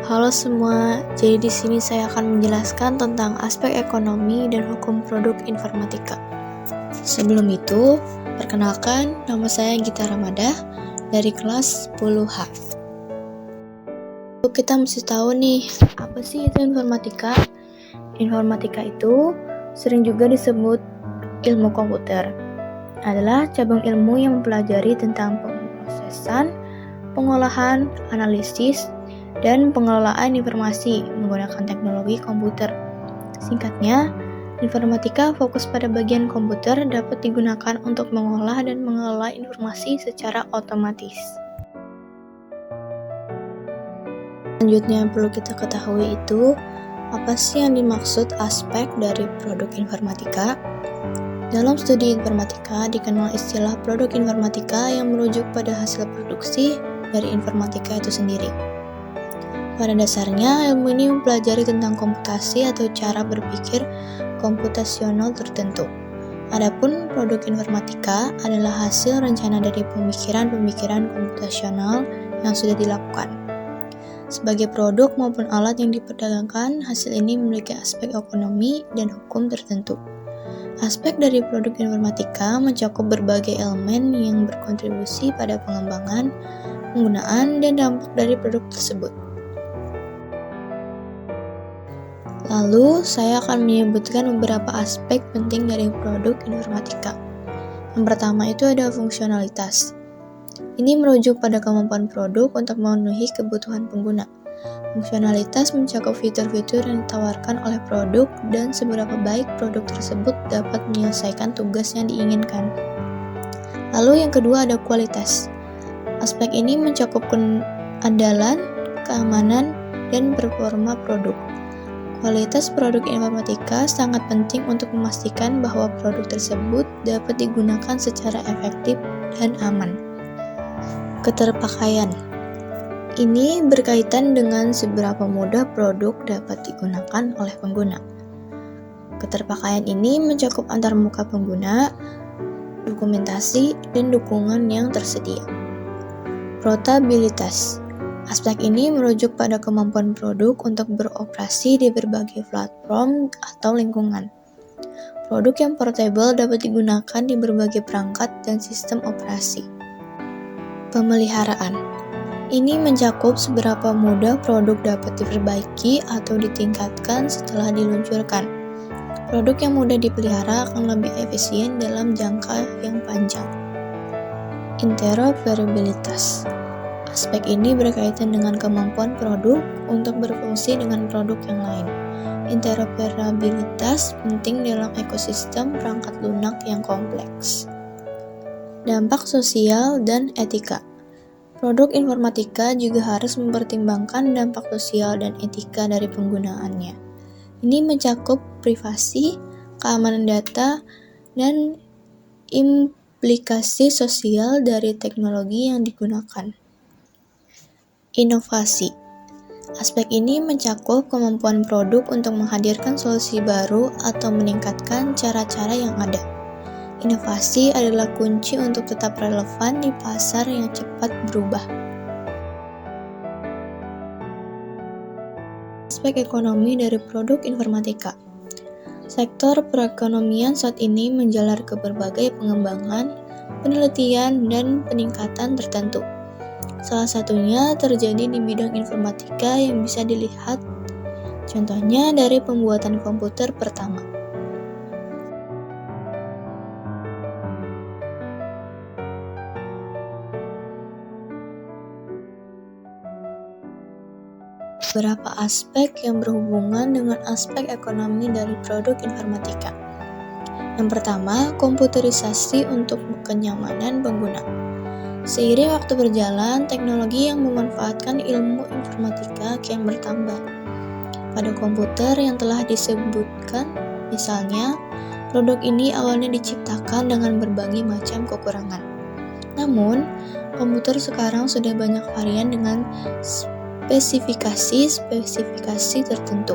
Halo semua, jadi di sini saya akan menjelaskan tentang aspek ekonomi dan hukum produk informatika. Sebelum itu, perkenalkan nama saya Gita Ramadah dari kelas 10H. Kita mesti tahu nih, apa sih itu informatika? Informatika itu sering juga disebut ilmu komputer. Adalah cabang ilmu yang mempelajari tentang pemrosesan, pengolahan, analisis, dan pengelolaan informasi menggunakan teknologi komputer. Singkatnya, informatika fokus pada bagian komputer dapat digunakan untuk mengolah dan mengelola informasi secara otomatis. Selanjutnya yang perlu kita ketahui itu, apa sih yang dimaksud aspek dari produk informatika? Dalam studi informatika dikenal istilah produk informatika yang merujuk pada hasil produksi dari informatika itu sendiri. Pada dasarnya, ilmu ini mempelajari tentang komputasi atau cara berpikir komputasional tertentu. Adapun produk informatika adalah hasil rencana dari pemikiran-pemikiran komputasional yang sudah dilakukan. Sebagai produk maupun alat yang diperdagangkan, hasil ini memiliki aspek ekonomi dan hukum tertentu. Aspek dari produk informatika mencakup berbagai elemen yang berkontribusi pada pengembangan, penggunaan, dan dampak dari produk tersebut. Lalu, saya akan menyebutkan beberapa aspek penting dari produk informatika. Yang pertama itu ada fungsionalitas. Ini merujuk pada kemampuan produk untuk memenuhi kebutuhan pengguna. Fungsionalitas mencakup fitur-fitur yang ditawarkan oleh produk dan seberapa baik produk tersebut dapat menyelesaikan tugas yang diinginkan. Lalu yang kedua ada kualitas. Aspek ini mencakup keandalan, keamanan, dan performa produk. Kualitas produk informatika sangat penting untuk memastikan bahwa produk tersebut dapat digunakan secara efektif dan aman. Keterpakaian. Ini berkaitan dengan seberapa mudah produk dapat digunakan oleh pengguna. Keterpakaian ini mencakup antarmuka pengguna, dokumentasi, dan dukungan yang tersedia. Portabilitas. Aspek ini merujuk pada kemampuan produk untuk beroperasi di berbagai platform atau lingkungan. Produk yang portable dapat digunakan di berbagai perangkat dan sistem operasi. Pemeliharaan. Ini mencakup seberapa mudah produk dapat diperbaiki atau ditingkatkan setelah diluncurkan. Produk yang mudah dipelihara akan lebih efisien dalam jangka yang panjang. Interoperabilitas. Aspek ini berkaitan dengan kemampuan produk untuk berfungsi dengan produk yang lain. Interoperabilitas penting dalam ekosistem perangkat lunak yang kompleks. Dampak sosial dan etika. Produk informatika juga harus mempertimbangkan dampak sosial dan etika dari penggunaannya. Ini mencakup privasi, keamanan data, dan implikasi sosial dari teknologi yang digunakan. Inovasi. Aspek ini mencakup kemampuan produk untuk menghadirkan solusi baru atau meningkatkan cara-cara yang ada. Inovasi adalah kunci untuk tetap relevan di pasar yang cepat berubah. Aspek ekonomi dari produk informatika. Sektor perekonomian saat ini menjalar ke berbagai pengembangan, penelitian, dan peningkatan tertentu. Salah satunya terjadi di bidang informatika yang bisa dilihat contohnya dari pembuatan komputer pertama. Beberapa aspek yang berhubungan dengan aspek ekonomi dari produk informatika. Yang pertama, komputerisasi untuk kenyamanan pengguna. Seiring waktu berjalan, teknologi yang memanfaatkan ilmu informatika kian bertambah. Pada komputer yang telah disebutkan, misalnya, produk ini awalnya diciptakan dengan berbagai macam kekurangan. Namun, komputer sekarang sudah banyak varian dengan spesifikasi tertentu.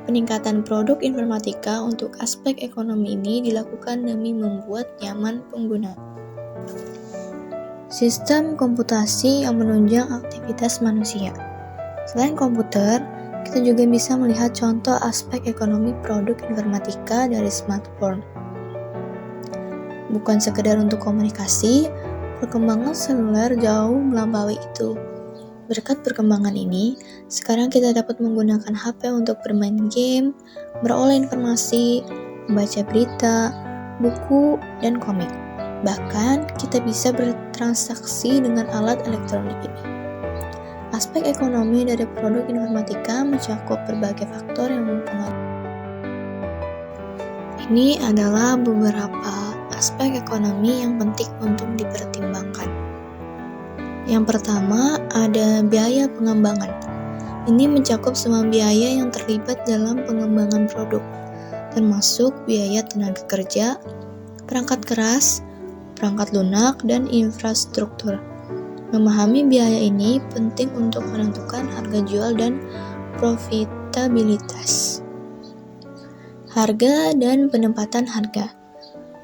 Peningkatan produk informatika untuk aspek ekonomi ini dilakukan demi membuat nyaman pengguna. Sistem komputasi yang menunjang aktivitas manusia. Selain komputer, kita juga bisa melihat contoh aspek ekonomi produk informatika dari smartphone. Bukan sekedar untuk komunikasi, perkembangan seluler jauh melampaui itu. Berkat perkembangan ini, sekarang kita dapat menggunakan HP untuk bermain game, beroleh informasi, membaca berita, buku, dan komik. Bahkan, kita bisa bertransaksi dengan alat elektronik ini. Aspek ekonomi dari produk informatika mencakup berbagai faktor yang mempengaruhi. Ini adalah beberapa aspek ekonomi yang penting untuk dipertimbangkan. Yang pertama, ada biaya pengembangan. Ini mencakup semua biaya yang terlibat dalam pengembangan produk, termasuk biaya tenaga kerja, perangkat keras, perangkat lunak, dan infrastruktur. Memahami biaya ini penting untuk menentukan harga jual dan profitabilitas. Harga dan penempatan harga.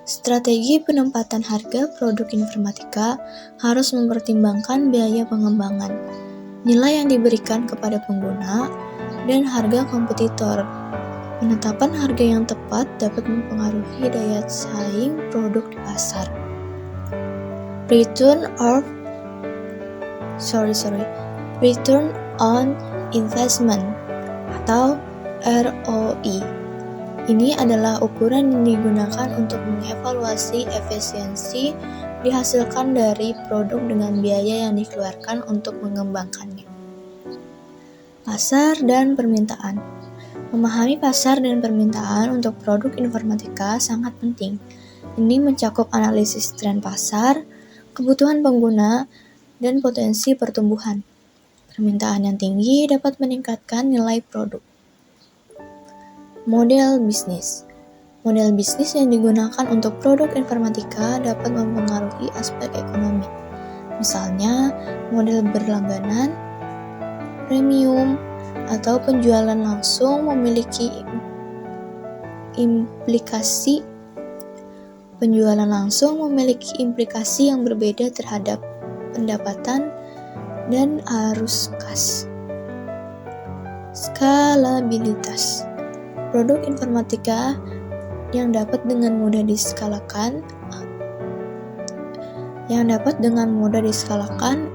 Strategi penempatan harga produk informatika harus mempertimbangkan biaya pengembangan, nilai yang diberikan kepada pengguna, dan harga kompetitor. Penetapan harga yang tepat dapat mempengaruhi daya saing produk di pasar. Return on Investment atau ROI. Ini adalah ukuran yang digunakan untuk mengevaluasi efisiensi dihasilkan dari produk dengan biaya yang dikeluarkan untuk mengembangkannya. Pasar dan permintaan. Memahami pasar dan permintaan untuk produk informatika sangat penting. Ini mencakup analisis tren pasar, kebutuhan pengguna, dan potensi pertumbuhan. Permintaan yang tinggi dapat meningkatkan nilai produk. Model bisnis. Model bisnis yang digunakan untuk produk informatika dapat mempengaruhi aspek ekonomi. Misalnya, model berlangganan, premium, atau penjualan langsung memiliki implikasi yang berbeda terhadap pendapatan dan arus kas. Skalabilitas. Produk informatika yang dapat dengan mudah diskalakan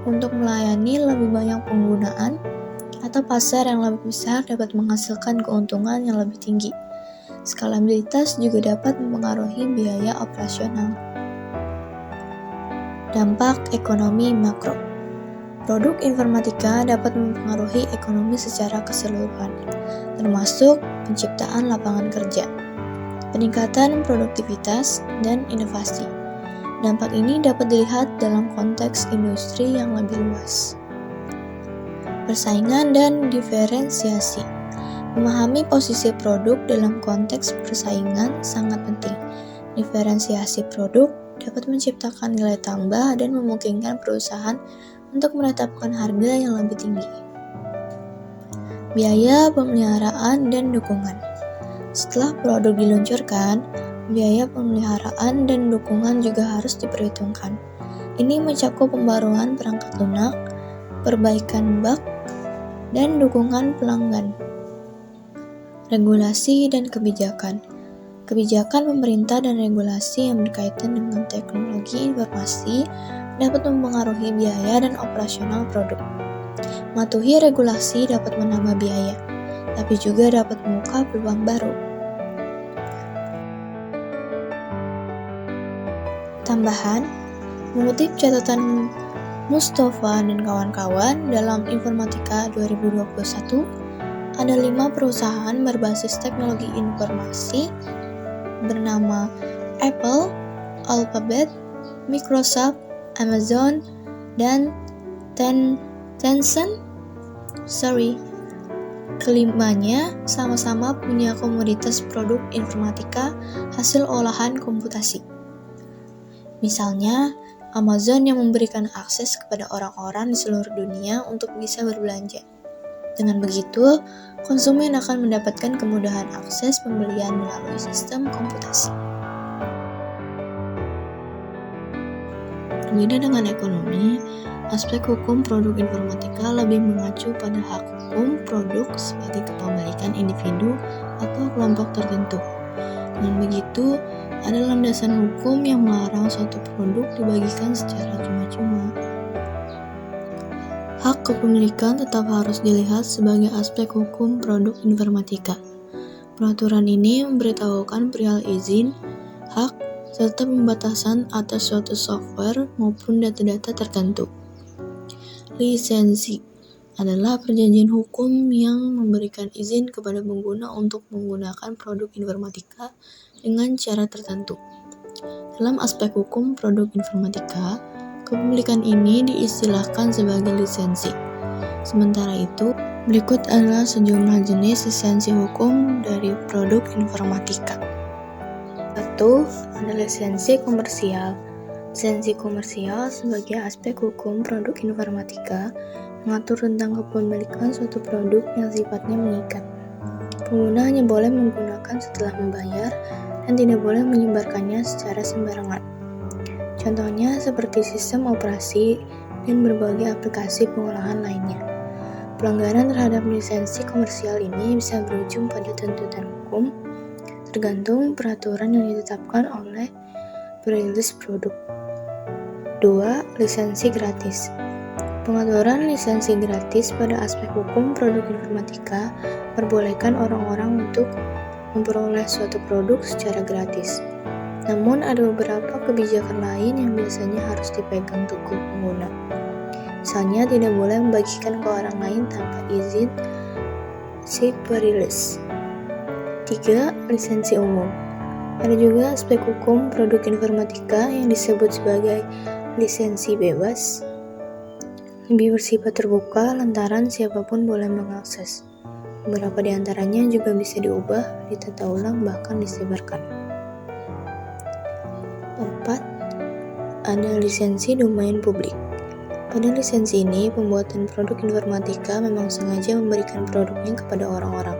untuk melayani lebih banyak penggunaan atau pasar yang lebih besar dapat menghasilkan keuntungan yang lebih tinggi. Skalabilitas juga dapat mempengaruhi biaya operasional. Dampak ekonomi makro. Produk informatika dapat mempengaruhi ekonomi secara keseluruhan, termasuk penciptaan lapangan kerja, peningkatan produktivitas, dan inovasi. Dampak ini dapat dilihat dalam konteks industri yang lebih luas. Persaingan dan diferensiasi. Memahami posisi produk dalam konteks persaingan sangat penting. Diferensiasi produk dapat menciptakan nilai tambah dan memungkinkan perusahaan untuk menetapkan harga yang lebih tinggi. Biaya pemeliharaan dan dukungan. Setelah produk diluncurkan, biaya pemeliharaan dan dukungan juga harus diperhitungkan. Ini mencakup pembaruan perangkat lunak, perbaikan bug, dan dukungan pelanggan. Regulasi dan kebijakan. Kebijakan pemerintah dan regulasi yang berkaitan dengan teknologi informasi dapat mempengaruhi biaya dan operasional produk. Mematuhi regulasi dapat menambah biaya, tapi juga dapat membuka peluang baru. Tambahan, mengutip catatan Mustafa dan kawan-kawan dalam Informatika 2021, ada 5 perusahaan berbasis teknologi informasi bernama Apple, Alphabet, Microsoft, Amazon, dan Tencent. Kelimanya sama-sama punya komoditas produk informatika hasil olahan komputasi. Misalnya, Amazon yang memberikan akses kepada orang-orang di seluruh dunia untuk bisa berbelanja. Dengan begitu, konsumen akan mendapatkan kemudahan akses pembelian melalui sistem komputasi. Berbeda dengan ekonomi, Aspek hukum produk informatika lebih mengacu pada hak hukum produk sebagai kepemilikan individu atau kelompok tertentu. Dengan begitu, ada landasan hukum yang melarang suatu produk dibagikan secara cuma-cuma. Hak kepemilikan tetap harus dilihat sebagai aspek hukum produk informatika. Peraturan ini memberitahukan perihal izin, hak, serta pembatasan atas suatu software maupun data-data tertentu. Lisensi adalah perjanjian hukum yang memberikan izin kepada pengguna untuk menggunakan produk informatika dengan cara tertentu. Dalam aspek hukum produk informatika, kepemilikan ini diistilahkan sebagai lisensi. Sementara itu, berikut adalah sejumlah jenis lisensi hukum dari produk informatika. 1. Ada lisensi komersial. Lisensi komersial sebagai aspek hukum produk informatika mengatur tentang kepemilikan suatu produk yang sifatnya mengikat. Pengguna hanya boleh menggunakan setelah membayar dan tidak boleh menyebarkannya secara sembarangan. Contohnya seperti sistem operasi dan berbagai aplikasi pengolahan lainnya. Pelanggaran terhadap lisensi komersial ini bisa berujung pada tuntutan hukum, tergantung peraturan yang ditetapkan oleh perilis produk. 2. Lisensi gratis. Pengaturan lisensi gratis pada aspek hukum produk informatika memperbolehkan orang-orang untuk memperoleh suatu produk secara gratis. Namun ada beberapa kebijakan lain yang biasanya harus dipegang teguh pengguna. Misalnya tidak boleh membagikan ke orang lain tanpa izin si perilis. 3. Lisensi umum. Ada juga aspek hukum produk informatika yang disebut sebagai lisensi bebas. Lebih bersifat terbuka lantaran siapapun boleh mengakses. Beberapa di antaranya juga bisa diubah, ditata ulang, bahkan disebarkan. 4. Ada lisensi domain publik. Pada lisensi ini, pembuatan produk informatika memang sengaja memberikan produknya kepada orang-orang.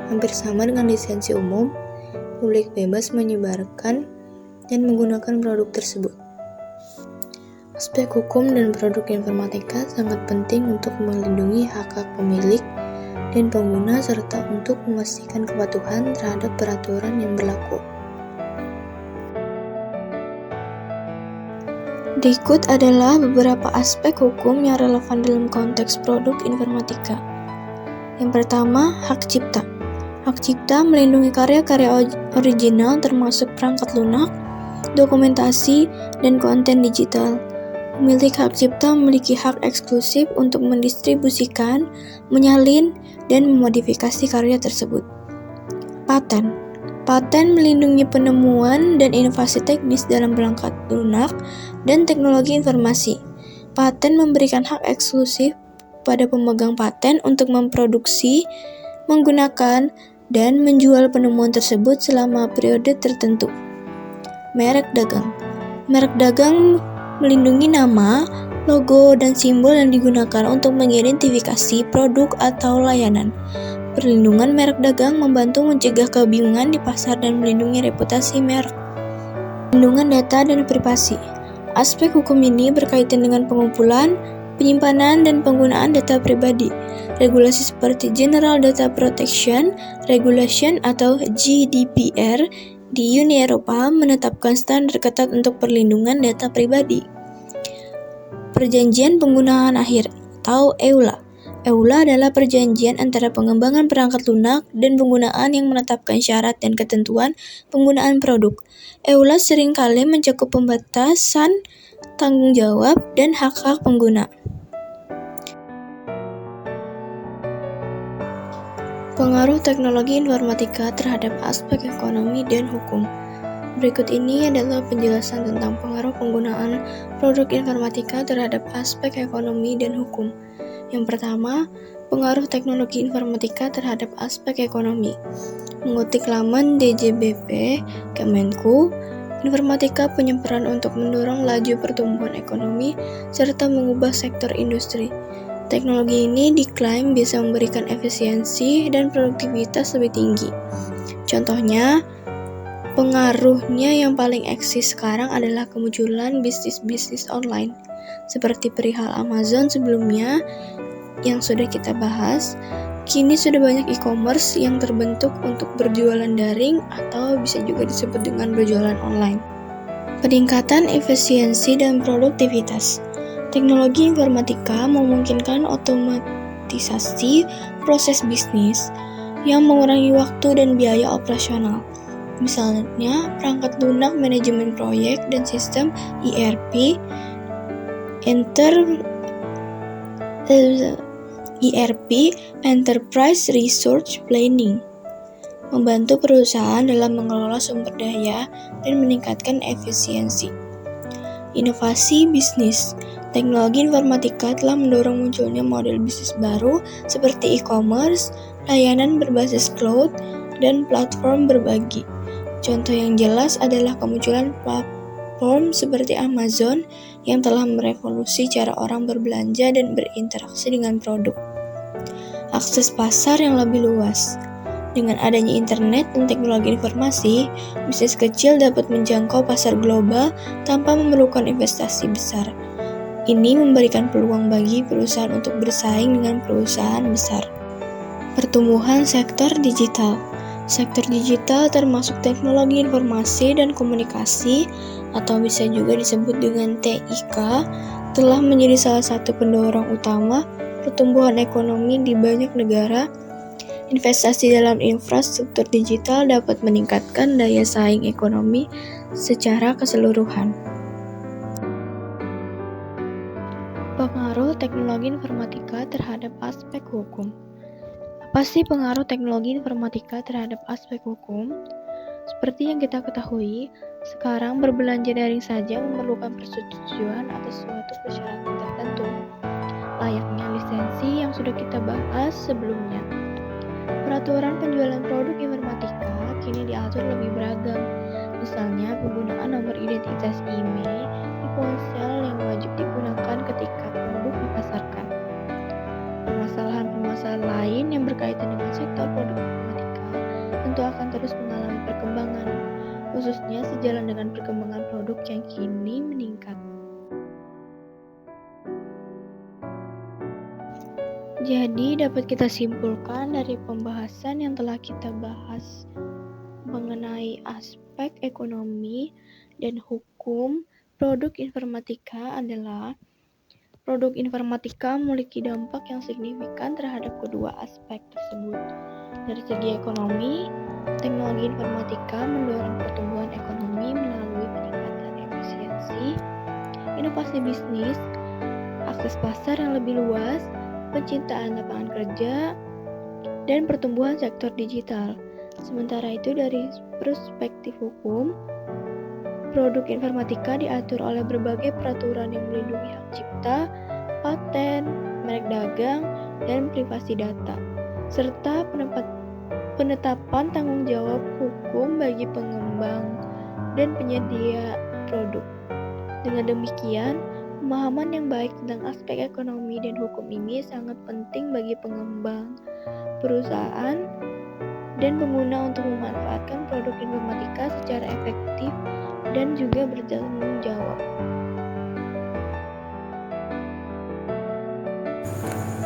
Hampir sama dengan lisensi umum, publik bebas menyebarkan dan menggunakan produk tersebut. Aspek hukum dan produk informatika sangat penting untuk melindungi hak-hak pemilik dan pengguna serta untuk memastikan kepatuhan terhadap peraturan yang berlaku. Berikut adalah beberapa aspek hukum yang relevan dalam konteks produk informatika. Yang pertama, hak cipta. Hak cipta melindungi karya-karya original termasuk perangkat lunak, dokumentasi, dan konten digital. Pemilik hak cipta memiliki hak eksklusif untuk mendistribusikan, menyalin, dan memodifikasi karya tersebut. Paten. Paten melindungi penemuan dan inovasi teknis dalam perangkat lunak dan teknologi informasi. Paten memberikan hak eksklusif pada pemegang paten untuk memproduksi, menggunakan, dan menjual penemuan tersebut selama periode tertentu. Merek dagang. Merek dagang melindungi nama, logo, dan simbol yang digunakan untuk mengidentifikasi produk atau layanan. Perlindungan merek dagang membantu mencegah kebingungan di pasar dan melindungi reputasi merek. Perlindungan data dan privasi. Aspek hukum ini berkaitan dengan pengumpulan, penyimpanan, dan penggunaan data pribadi. Regulasi seperti General Data Protection Regulation atau GDPR di Uni Eropa menetapkan standar ketat untuk perlindungan data pribadi. Perjanjian penggunaan akhir atau EULA. EULA adalah perjanjian antara pengembangan perangkat lunak dan penggunaan yang menetapkan syarat dan ketentuan penggunaan produk. EULA seringkali mencakup pembatasan tanggung jawab dan hak-hak pengguna. Pengaruh teknologi informatika terhadap aspek ekonomi dan hukum. Berikut ini adalah penjelasan tentang pengaruh penggunaan produk informatika terhadap aspek ekonomi dan hukum. Yang pertama, pengaruh teknologi informatika terhadap aspek ekonomi. Mengutip laman DJBP Kemenku, informatika punya peran untuk mendorong laju pertumbuhan ekonomi serta mengubah sektor industri. Teknologi ini diklaim bisa memberikan efisiensi dan produktivitas lebih tinggi. Contohnya, Pengaruhnya yang paling eksis sekarang adalah kemunculan bisnis-bisnis online, seperti perihal Amazon sebelumnya yang sudah kita bahas. Kini sudah banyak e-commerce yang terbentuk untuk berjualan daring atau bisa juga disebut dengan berjualan online. Peningkatan efisiensi dan produktivitas. Teknologi informatika memungkinkan otomatisasi proses bisnis yang mengurangi waktu dan biaya operasional. Misalnya, perangkat lunak manajemen proyek dan sistem ERP, Enterprise Resource Planning, membantu perusahaan dalam mengelola sumber daya dan meningkatkan efisiensi. Inovasi bisnis. Teknologi informatika telah mendorong munculnya model bisnis baru seperti e-commerce, layanan berbasis cloud, dan platform berbagi. Contoh yang jelas adalah kemunculan platform seperti Amazon yang telah merevolusi cara orang berbelanja dan berinteraksi dengan produk. Akses pasar yang lebih luas. Dengan adanya internet dan teknologi informasi, bisnis kecil dapat menjangkau pasar global tanpa memerlukan investasi besar. Ini memberikan peluang bagi perusahaan untuk bersaing dengan perusahaan besar. Pertumbuhan sektor digital. Sektor digital termasuk teknologi informasi dan komunikasi atau bisa juga disebut dengan TIK, telah menjadi salah satu pendorong utama pertumbuhan ekonomi di banyak negara. Investasi dalam infrastruktur digital dapat meningkatkan daya saing ekonomi secara keseluruhan. Pengaruh teknologi informatika terhadap aspek hukum. Apa sih pengaruh teknologi informatika terhadap aspek hukum? Seperti yang kita ketahui, sekarang berbelanja daring saja memerlukan persetujuan atas suatu persyaratan tertentu, layaknya lisensi yang sudah kita bahas sebelumnya. Peraturan penjualan produk informatika kini diatur lebih beragam, misalnya penggunaan nomor identitas IMEI di ponsel yang wajib digunakan ketika produk dipasarkan. Permasalahan-permasalahan lain yang berkaitan dengan sektor produk informatika tentu akan terus mengalami perkembangan, khususnya sejalan dengan perkembangan produk yang kini meningkat. Jadi dapat kita simpulkan dari pembahasan yang telah kita bahas mengenai aspek ekonomi dan hukum produk informatika adalah produk informatika memiliki dampak yang signifikan terhadap kedua aspek tersebut. Dari segi ekonomi, teknologi informatika mendorong pertumbuhan ekonomi melalui peningkatan efisiensi, inovasi bisnis, akses pasar yang lebih luas, penciptaan lapangan kerja, dan pertumbuhan sektor digital. Sementara itu dari perspektif hukum, produk informatika diatur oleh berbagai peraturan yang melindungi hak cipta, paten, merek dagang, dan privasi data, serta penetapan tanggung jawab hukum bagi pengembang dan penyedia produk. Dengan demikian, pemahaman yang baik tentang aspek ekonomi dan hukum ini sangat penting bagi pengembang, perusahaan, dan pengguna untuk memanfaatkan produk informatika secara efektif dan juga bertanggung jawab.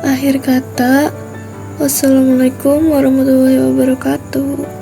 Akhir kata, wassalamualaikum warahmatullahi wabarakatuh.